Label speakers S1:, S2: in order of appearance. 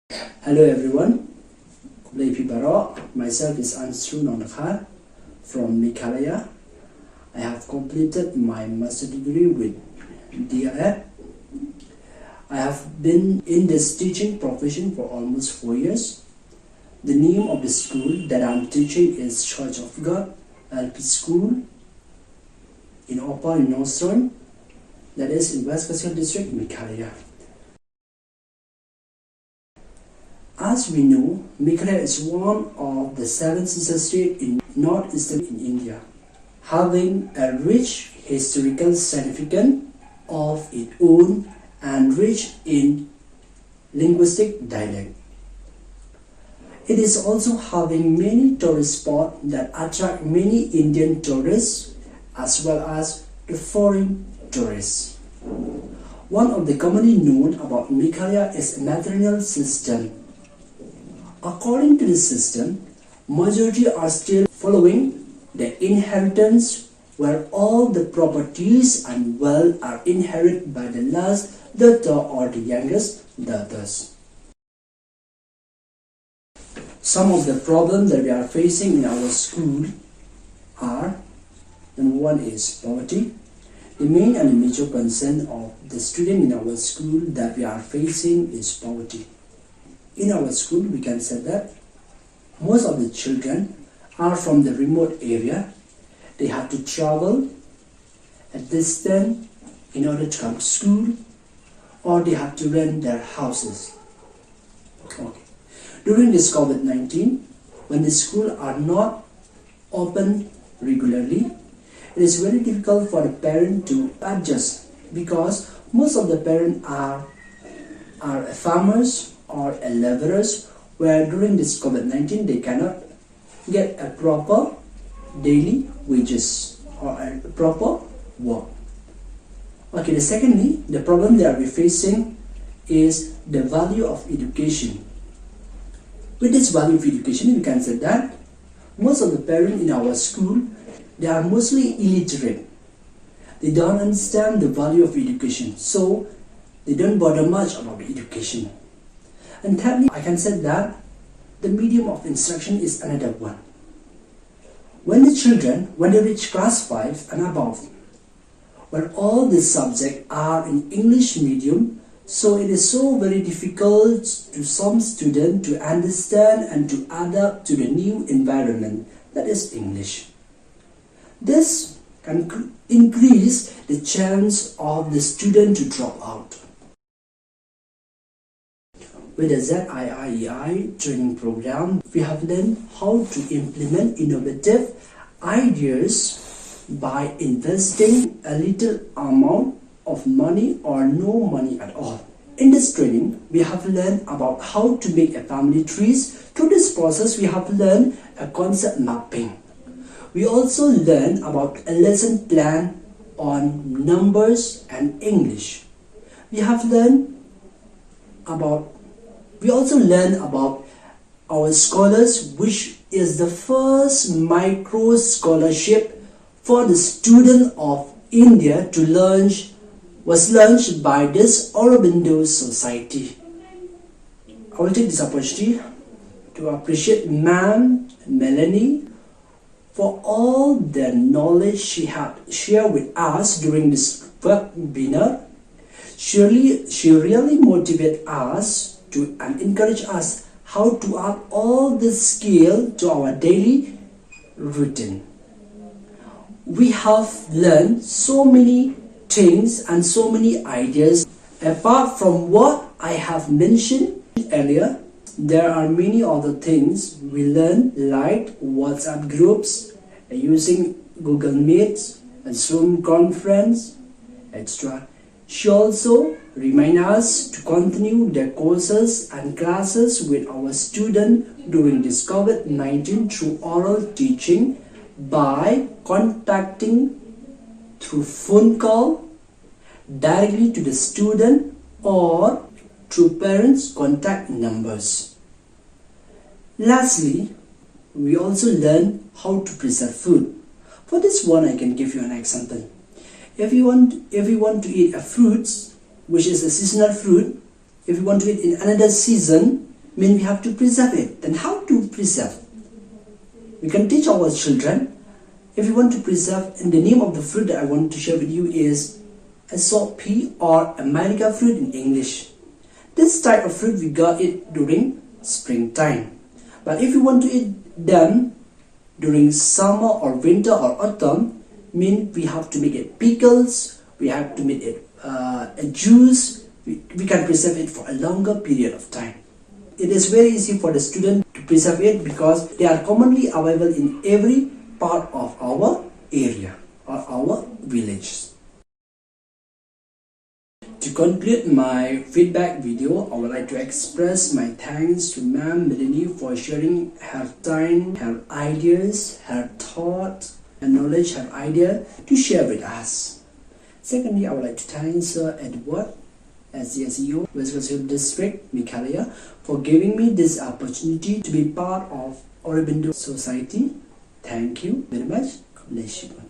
S1: Hello everyone, myself is Anstru Dkhar from Meghalaya. I have completed my master degree with ZIIEI. I have been in this teaching profession for almost 4 years. The name of the school that I am teaching is Church of God LP School in Opal in Anstru, that is in West Khasi district, Meghalaya. As we know, Meghalaya is one of the 7 sister states in northeastern India, having a rich historical significance of its own and rich in linguistic dialect. It is also having many tourist spots that attract many Indian tourists as well as the foreign tourists. One of the commonly known about Meghalaya is a matrilineal system. According to this system, majority are still following the inheritance, where all the properties and wealth are inherited by the last daughter or the youngest daughters. Some of the problems that we are facing in our school are: number one is poverty. The main and the major concern of the student in our school that we are facing is poverty. In our school, we can say that most of the children are from the remote area. They have to travel a distance in order to come to school, or they have to rent their houses. Okay. During this COVID-19, when the schools are not open regularly, it is very difficult for the parent to adjust, because most of the parents are farmers or laborers, where during this COVID-19 they cannot get a proper daily wages or a proper work. Okay, secondly, the problem that we're facing is the value of education. With this value of education, we can say that most of the parents in our school, they are mostly illiterate. They don't understand the value of education, so they don't bother much about the education. And thirdly, I can say that the medium of instruction is another one. When the children, when they reach class 5 and above, where all the subjects are in English medium, so it is so very difficult to some students to understand and to adapt to the new environment that is English. This can increase the chance of the student to drop out. With the ZIIEI training program, we have learned how to implement innovative ideas by investing a little amount of money or no money at all. In this training, we have learned about how to make a family trees. Through this process, we have learned a concept mapping. We also learned about a lesson plan on numbers and English. We also learn about our scholars, which is the first micro scholarship for the student of India was launched by this Aurobindo Society. I will take this opportunity to appreciate Ma'am Melanie for all the knowledge she had shared with us during this webinar. She really motivated us and encourage us how to add all this skill to our daily routine. We have learned so many things and so many ideas. Apart from what I have mentioned earlier, there are many other things we learn, like WhatsApp groups, using Google Meet, and Zoom conference, etc. She also reminds us to continue the courses and classes with our students during this COVID-19 through oral teaching by contacting through phone call directly to the student or through parents' contact numbers. Lastly, we also learn how to preserve food. For this one, I can give you an example. If you want to eat a fruit, which is a seasonal fruit, if you want to eat in another season, means we have to preserve it. Then how to preserve? We can teach our children. If you want to preserve, and the name of the fruit that I want to share with you is a salt pea or America fruit in English. This type of fruit we got it during springtime. But if you want to eat them during summer or winter or autumn, mean we have to make it pickles, we have to make it a juice. We can preserve it for a longer period of time. It is very easy for the student to preserve it because they are commonly available in every part of our area or our village. To conclude my feedback video, I would like to express my thanks to Ma'am Melanie for sharing her time, her ideas, her thoughts and knowledge, her idea to share with us. Secondly, I would like to thank Sir Edward as the CEO, West Coast District, Meghalaya, for giving me this opportunity to be part of Aurobindo Society. Thank you very much. God bless you.